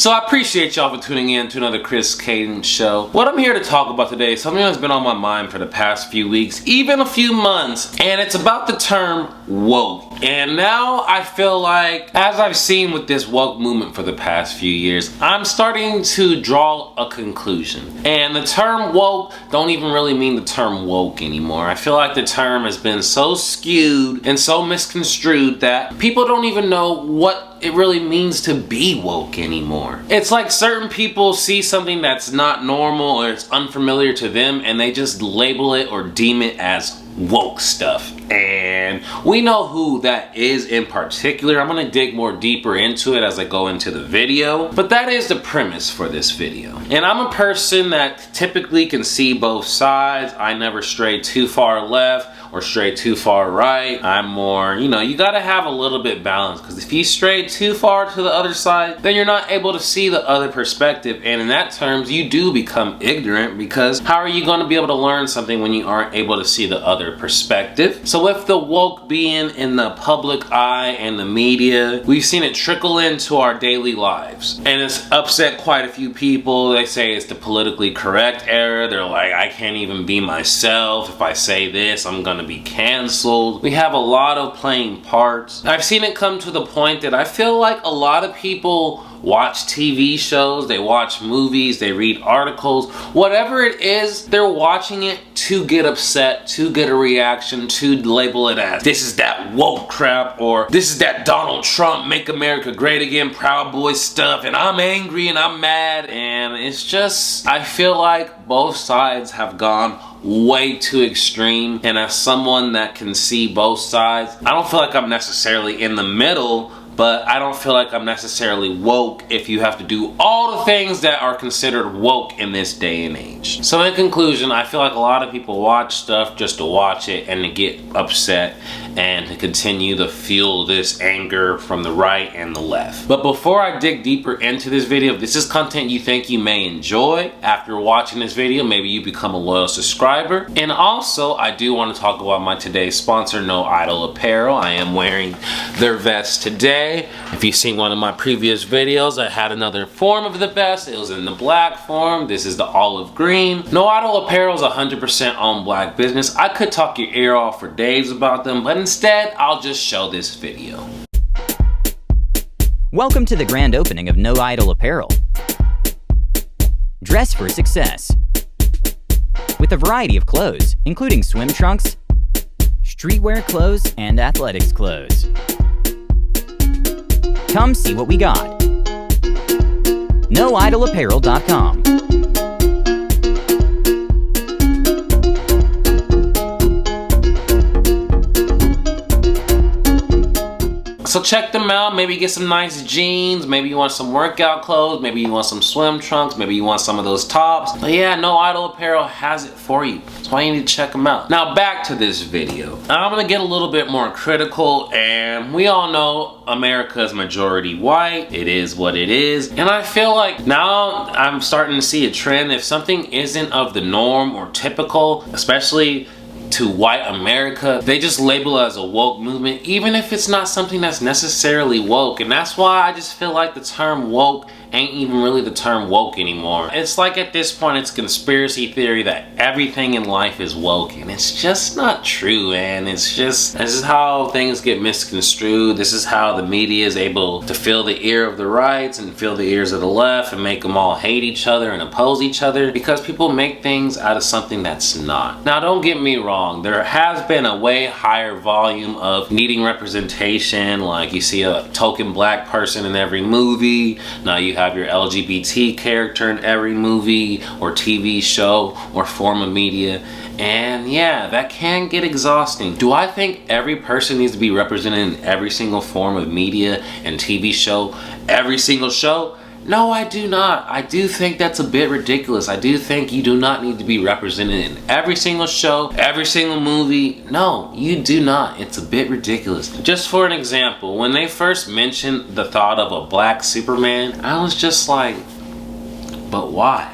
So I appreciate y'all for tuning in to another Chris Cadence show. What I'm here to talk about today is something that's been on my mind for the past few weeks, even a few months, and it's about the term woke. And now I feel like, as I've seen with this woke movement for the past few years, I'm starting to draw a conclusion. And the term woke don't even really mean the term woke anymore. I feel like the term has been so skewed and so misconstrued that people don't even know what it really means to be woke anymore. It's like certain people see something that's not normal or it's unfamiliar to them and they just label it or deem it as woke stuff. And we know who that is in particular. I'm gonna dig more deeper into it as I go into the video, but that is the premise for this video. And I'm a person that typically can see both sides. I never stray too far left or stray too far right. I'm more, you gotta have a little bit balance, because if you stray too far to the other side, then you're not able to see the other perspective, and in that terms, you do become ignorant, because how are you gonna be able to learn something when you aren't able to see the other perspective? So with the woke being in the public eye and the media, we've seen it trickle into our daily lives, and it's upset quite a few people. They say it's the politically correct era. They're like, I can't even be myself. If I say this, I'm gonna be canceled. We have a lot of playing parts. I've seen it come to the point that I feel like a lot of people watch TV shows, they watch movies, they read articles, whatever it is, they're watching it to get upset, to get a reaction, to label it as this is that woke crap, or this is that Donald Trump make America great again, Proud Boy stuff, and I'm angry and I'm mad. And it's just, I feel like both sides have gone way too extreme, and as someone that can see both sides, I don't feel like I'm necessarily in the middle, but I don't feel like I'm necessarily woke if you have to do all the things that are considered woke in this day and age. So in conclusion, I feel like a lot of people watch stuff just to watch it and to get upset and to continue to fuel this anger from the right and the left. But before I dig deeper into this video, if this is content you think you may enjoy after watching this video, maybe you become a loyal subscriber. And also, I do want to talk about my today's sponsor, No Idol Apparel. I am wearing their vest today. If you've seen one of my previous videos, I had another form of the vest. It was in the black form. This is the olive green. No Idol Apparel is 100% owned black business. I could talk your ear off for days about them, but instead, I'll just show this video. Welcome to the grand opening of No Idol Apparel. Dress for success. With a variety of clothes, including swim trunks, streetwear clothes, and athletics clothes. Come see what we got. NoIdolApparel.com. So check them out. Maybe get some nice jeans. Maybe you want some workout clothes. Maybe you want some swim trunks. Maybe you want some of those tops. But yeah, No Idol Apparel has it for you. That's why you need to check them out. Now back to this video. I'm gonna get a little bit more critical, and we all know America is majority white. It is what it is. And I feel like now I'm starting to see a trend. If something isn't of the norm or typical, especially to white America, they just label it as a woke movement, even if it's not something that's necessarily woke. And that's why I just feel like the term woke ain't even really the term woke anymore. It's like at this point it's conspiracy theory that everything in life is woke, and it's just not true. And it's just, this is how things get misconstrued. This is how the media is able to fill the ear of the rights and fill the ears of the left and make them all hate each other and oppose each other, because people make things out of something that's not. Now don't get me wrong, there has been a way higher volume of needing representation. Like you see a token black person in every movie. Now you have your LGBT character in every movie or TV show or form of media. And yeah, that can get exhausting. Do I think every person needs to be represented in every single form of media and TV show, every single show? No, I do not. I do think that's a bit ridiculous. I do think you do not need to be represented in every single show, every single movie. No, you do not. It's a bit ridiculous. Just for an example, when they first mentioned the thought of a black Superman, I was just like, but why?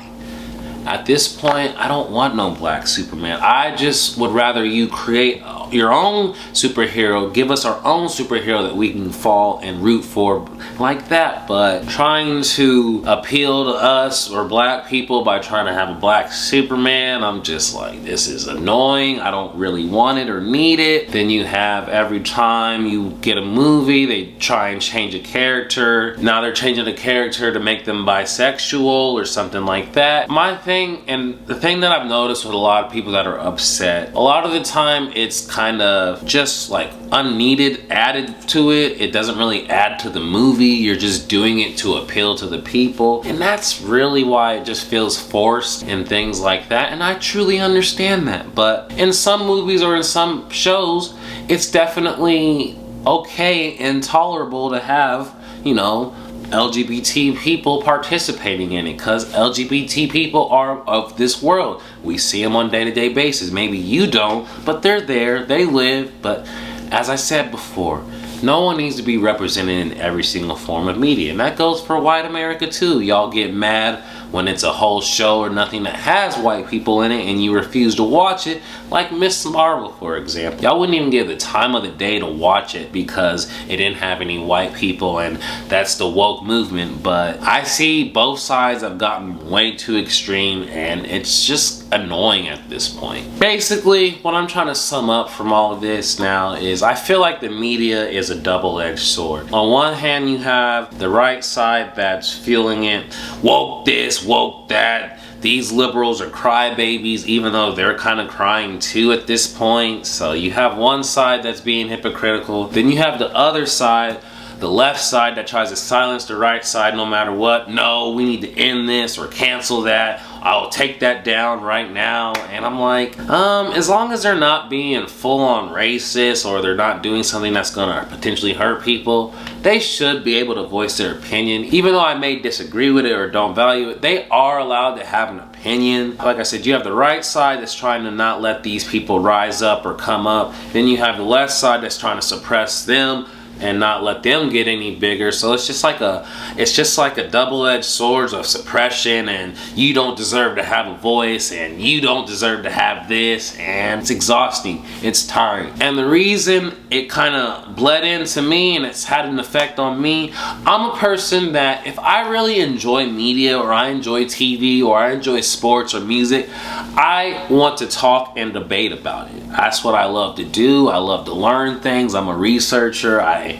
At this point, I don't want no black Superman. I just would rather you create your own superhero, give us our own superhero that we can fall and root for like that. But trying to appeal to us or black people by trying to have a black Superman, I'm just like, this is annoying. I don't really want it or need it. Then you have every time you get a movie, they try and change a character. Now they're changing the character to make them bisexual or something like that. My thing, and the thing that I've noticed with a lot of people that are upset, a lot of the time it's kind of just like unneeded added to it. It doesn't really add to the movie. You're just doing it to appeal to the people. And that's really why it just feels forced and things like that. And I truly understand that. But in some movies or in some shows, it's definitely okay and tolerable to have, you know, LGBT people participating in it, because LGBT people are of this world. We see them on a day-to-day basis. Maybe you don't, but they're there, they live. But as I said before, no one needs to be represented in every single form of media. And that goes for white America too. Y'all get mad when it's a whole show or nothing that has white people in it and you refuse to watch it, like Miss Marvel, for example. Y'all wouldn't even give the time of the day to watch it because it didn't have any white people, and that's the woke movement. But I see both sides have gotten way too extreme, and it's just annoying at this point. Basically, what I'm trying to sum up from all of this now is I feel like the media is a double-edged sword. On one hand, you have the right side that's feeling it, woke this, woke that, these liberals are crybabies, even though they're kind of crying too at this point. So you have one side that's being hypocritical, then you have the other side, the left side, that tries to silence the right side no matter what. No, we need to end this or cancel that. I'll take that down right now. And I'm like, as long as they're not being full-on racist or they're not doing something that's gonna potentially hurt people, they should be able to voice their opinion. Even though I may disagree with it or don't value it, they are allowed to have an opinion. Like I said, you have the right side that's trying to not let these people rise up or come up. Then you have the left side that's trying to suppress them and not let them get any bigger. So it's just like a double-edged sword of suppression, and you don't deserve to have a voice, and you don't deserve to have this, and it's exhausting, it's tiring. And the reason it kind of bled into me and it's had an effect on me, I'm a person that if I really enjoy media or I enjoy TV or I enjoy sports or music, I want to talk and debate about it. That's what I love to do. I love to learn things. I'm a researcher. I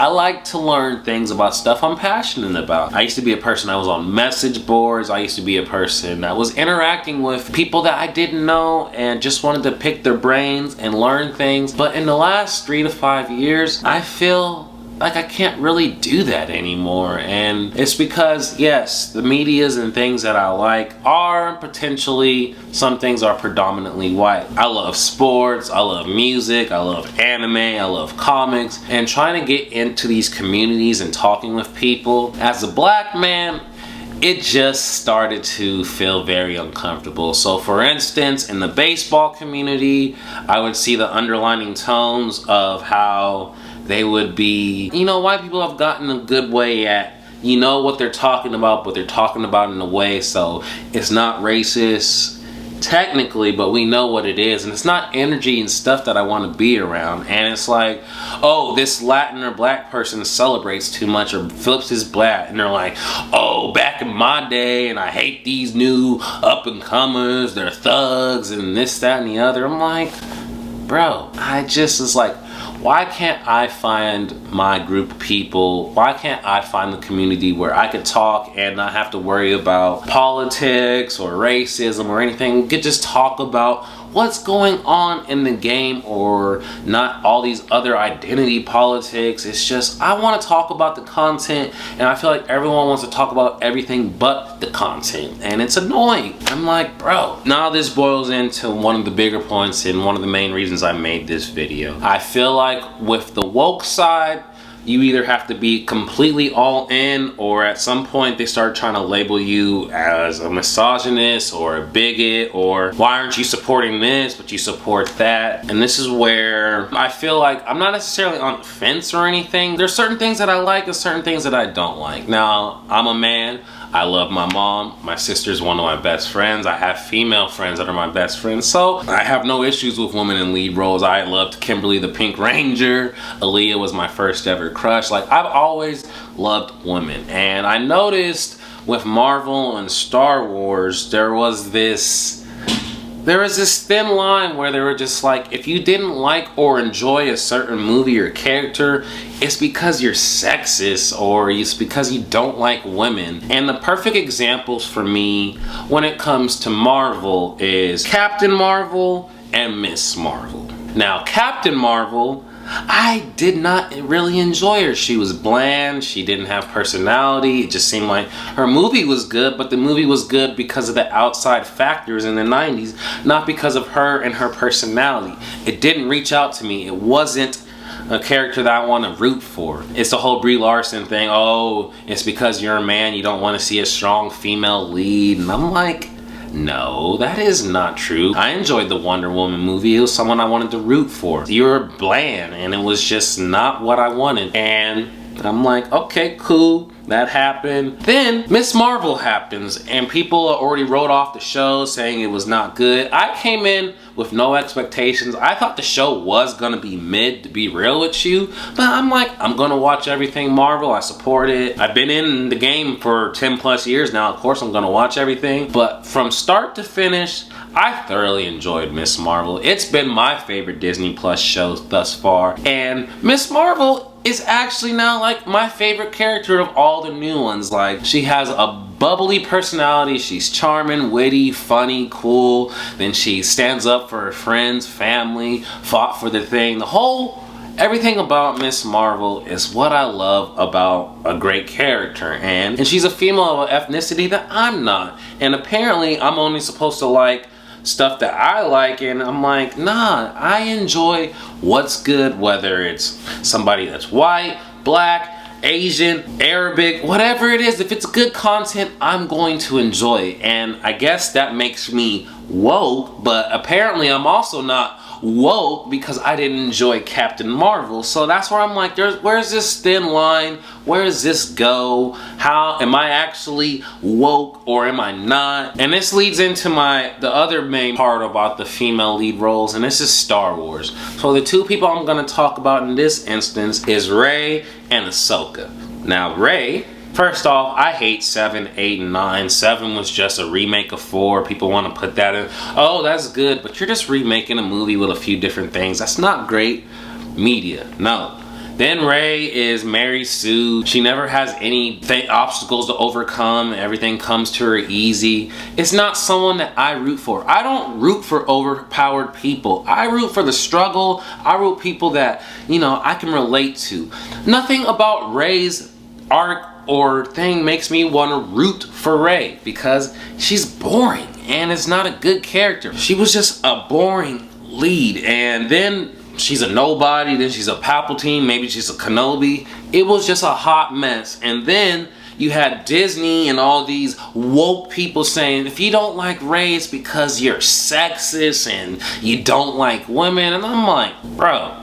like to learn things about stuff I'm passionate about. I used to be a person that was on message boards. I used to be a person that was interacting with people that I didn't know and just wanted to pick their brains and learn things. But in the last 3 to 5 years, I feel like I can't really do that anymore. And it's because, yes, the medias and things that I like are potentially, some things are predominantly white. I love sports, I love music, I love anime, I love comics, and trying to get into these communities and talking with people. As a black man, it just started to feel very uncomfortable. So for instance, in the baseball community, I would see the underlining tones of how they would be, you know, white people have gotten a good way at, you know what they're talking about, but they're talking about it in a way so it's not racist technically, but we know what it is, and it's not energy and stuff that I want to be around. And it's like, oh, this Latin or black person celebrates too much or flips his black, and they're like, oh, back in my day, and I hate these new up and comers, they're thugs and this, that, and the other. I'm like, bro, it's like, why can't I find my group of people? Why can't I find the community where I could talk and not have to worry about politics or racism or anything? We could just talk about what's going on in the game, or not all these other identity politics. It's just, I want to talk about the content, and I feel like everyone wants to talk about everything but the content, and it's annoying. I'm like, bro. Now this boils into one of the bigger points and one of the main reasons I made this video. I feel like with the woke side, you either have to be completely all in, or at some point they start trying to label you as a misogynist or a bigot, or why aren't you supporting this but you support that. And this is where I feel like I'm not necessarily on the fence or anything. There's certain things that I like and certain things that I don't like. Now, I'm a man, I love my mom. My sister's one of my best friends. I have female friends that are my best friends. So I have no issues with women in lead roles. I loved Kimberly the Pink Ranger. Aaliyah was my first ever crush. Like, I've always loved women. And I noticed with Marvel and Star Wars, there was this thin line where they were just like, if you didn't like or enjoy a certain movie or character, it's because you're sexist or it's because you don't like women. And the perfect examples for me when it comes to Marvel is Captain Marvel and Miss Marvel. Now, Captain Marvel, I did not really enjoy her. She was bland. She didn't have personality. It just seemed like her movie was good, but the movie was good because of the outside factors in the 90s, not because of her and her personality. It didn't reach out to me. It wasn't a character that I want to root for. It's the whole Brie Larson thing. Oh, it's because you're a man, you don't want to see a strong female lead. And I'm like, no, that is not true. I enjoyed the Wonder Woman movie. It was someone I wanted to root for. You're bland, and it was just not what I wanted. And I'm like, okay, cool. That happened. Then Miss Marvel happens, and people already wrote off the show saying it was not good. I came in with no expectations. I thought the show was gonna be mid, to be real with you, but I'm like, I'm gonna watch everything Marvel. I support it. I've been in the game for 10 plus years now. Of course I'm gonna watch everything, but from start to finish, I thoroughly enjoyed Miss Marvel. It's been my favorite Disney Plus show thus far, and Miss Marvel is actually now like my favorite character of all the new ones. Like, she has a bubbly personality. She's charming, witty, funny, cool. Then she stands up for her friends, family, fought for the thing. Everything about Miss Marvel is what I love about a great character. And she's a female of ethnicity that I'm not. And apparently I'm only supposed to like stuff that I like, and I'm like, nah, I enjoy what's good, whether it's somebody that's white, black, Asian, Arabic, whatever it is. If it's good content, I'm going to enjoy it. And I guess that makes me woke, but apparently I'm also not woke because I didn't enjoy Captain Marvel. So that's where I'm like, where's this thin line? Where does this go? How am I actually woke or am I not? And this leads into the other main part about the female lead roles, and this is Star Wars. So the two people I'm going to talk about in this instance is Rey and Ahsoka. Now, Rey, first off, I hate 7, 8, and 9. 7 was just a remake of 4. People want to put that in. Oh, that's good, but you're just remaking a movie with a few different things. That's not great media. No. Then Rey is Mary Sue. She never has any obstacles to overcome. Everything comes to her easy. It's not someone that I root for. I don't root for overpowered people. I root for the struggle. I root people that, I can relate to. Nothing about Rey's arc or thing makes me want to root for Rey because she's boring and it's not a good character. She was just a boring lead, and then she's a nobody, then she's a Palpatine, maybe she's a Kenobi. It was just a hot mess. And then you had Disney and all these woke people saying, if you don't like Rey, it's because you're sexist and you don't like women. And I'm like, bro,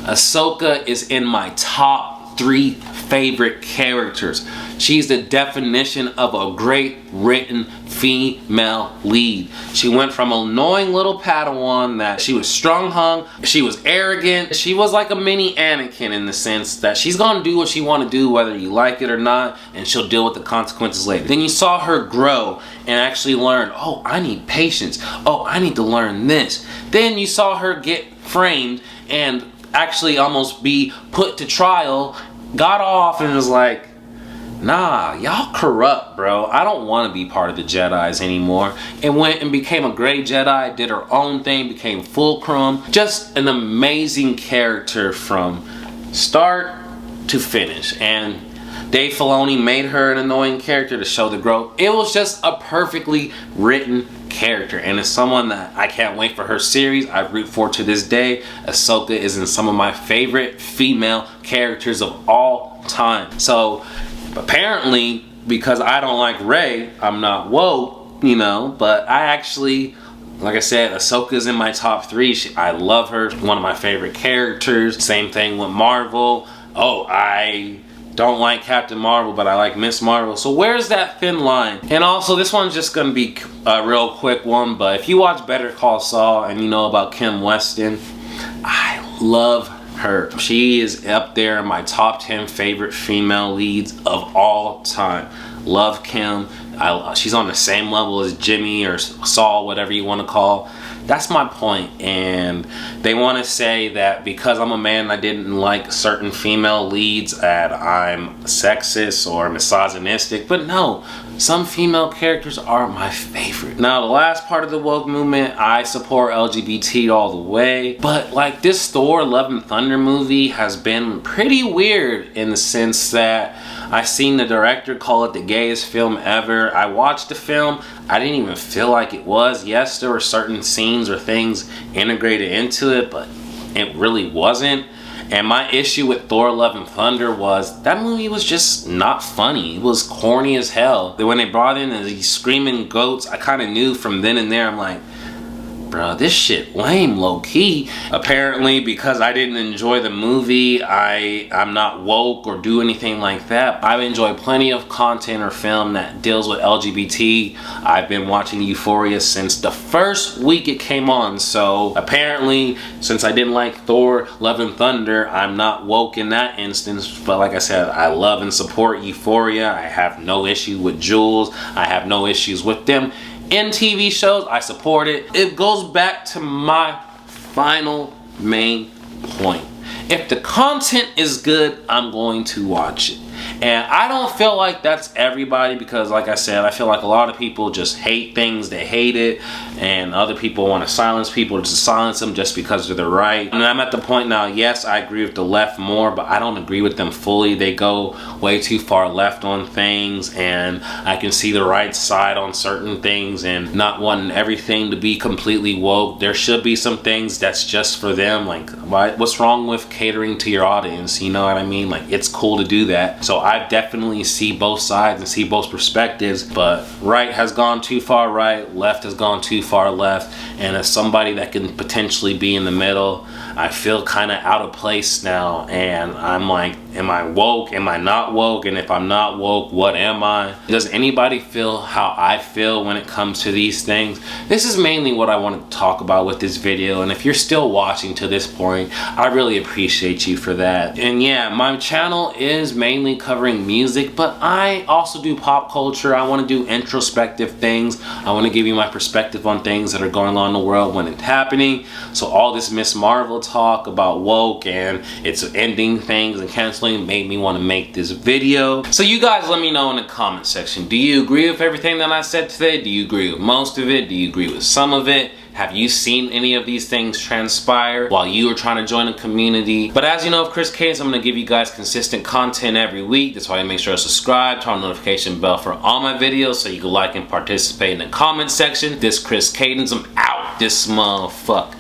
Ahsoka is in my top 3 favorite characters. She's the definition of a great written female lead. She went from an annoying little Padawan that she was strong-hung, she was arrogant, she was like a mini Anakin in the sense that she's gonna do what she want to do whether you like it or not, and she'll deal with the consequences later. Then you saw her grow and actually learn, oh, I need patience, oh, I need to learn this. Then you saw her get framed and actually almost be put to trial, got off and was like, nah, y'all corrupt, bro. I don't want to be part of the Jedis anymore. And went and became a great Jedi, did her own thing, became fulcrum. Just an amazing character from start to finish. And Dave Filoni made her an annoying character to show the growth. It was just a perfectly written character, and it's someone that I can't wait for her series. I root for to this day. Ahsoka is in some of my favorite female characters of all time. So apparently, because I don't like Rey, I'm not woke, but I actually, like I said, Ahsoka's in my top 3. I love her. One of my favorite characters. Same thing with Marvel. Oh, I don't like Captain Marvel, but I like Miss Marvel. So where's that thin line? And also, this one's just gonna be a real quick one, but if you watch Better Call Saul and you know about Kim Weston, I love her. She is up there in my top 10 favorite female leads of all time. Love Kim. She's on the same level as Jimmy or Saul, whatever you want to call. That's my point. And they want to say that because I'm a man, I didn't like certain female leads, that I'm sexist or misogynistic. But no, some female characters are my favorite. Now, the last part of the woke movement, I support LGBT all the way. But like, this Thor Love and Thunder movie has been pretty weird in the sense that I seen the director call it the gayest film ever. I watched the film. I didn't even feel like it was. Yes, there were certain scenes or things integrated into it, but it really wasn't. And my issue with Thor Love and Thunder was that movie was just not funny. It was corny as hell. When they brought in these screaming goats, I kind of knew from then and there, I'm like, bro, this shit lame, low-key. Apparently, because I didn't enjoy the movie, I'm not woke or do anything like that. I enjoy plenty of content or film that deals with LGBT. I've been watching Euphoria since the first week it came on. So apparently, since I didn't like Thor Love and Thunder, I'm not woke in that instance. But like I said, I love and support Euphoria. I have no issue with Jules. I have no issues with them in TV shows. I support it. It goes back to my final main point. If the content is good, I'm going to watch it. And I don't feel like that's everybody, because like I said, I feel like a lot of people just hate things, they hate it, and other people want to silence people to silence them just because they're the right. And I'm at the point now, yes, I agree with the left more, but I don't agree with them fully. They go way too far left on things, and I can see the right side on certain things and not wanting everything to be completely woke. There should be some things that's just for them. Like, what's wrong with catering to your audience? You know what I mean? Like, it's cool to do that. So I definitely see both sides and see both perspectives, but right has gone too far right, left has gone too far left, and as somebody that can potentially be in the middle, I feel kind of out of place now, and I'm like, am I woke? Am I not woke? And if I'm not woke, what am I? Does anybody feel how I feel when it comes to these things? This is mainly what I want to talk about with this video, and if you're still watching to this point, I really appreciate you for that. And yeah, my channel is mainly covering music, but I also do pop culture. I want to do introspective things. I want to give you my perspective on things that are going on in the world when it's happening. So all this Miss Marvel talk about woke and it's ending things and canceling made me want to make this video. So you guys let me know in the comment section. Do you agree with everything that I said today? Do you agree with most of it? Do you agree with some of it? Have you seen any of these things transpire while you were trying to join a community? But as you know, Chris Cadence, I'm going to give you guys consistent content every week. That's why you make sure to subscribe, turn on the notification bell for all my videos so you can like and participate in the comment section. This Chris Cadence, I'm out this motherfucker.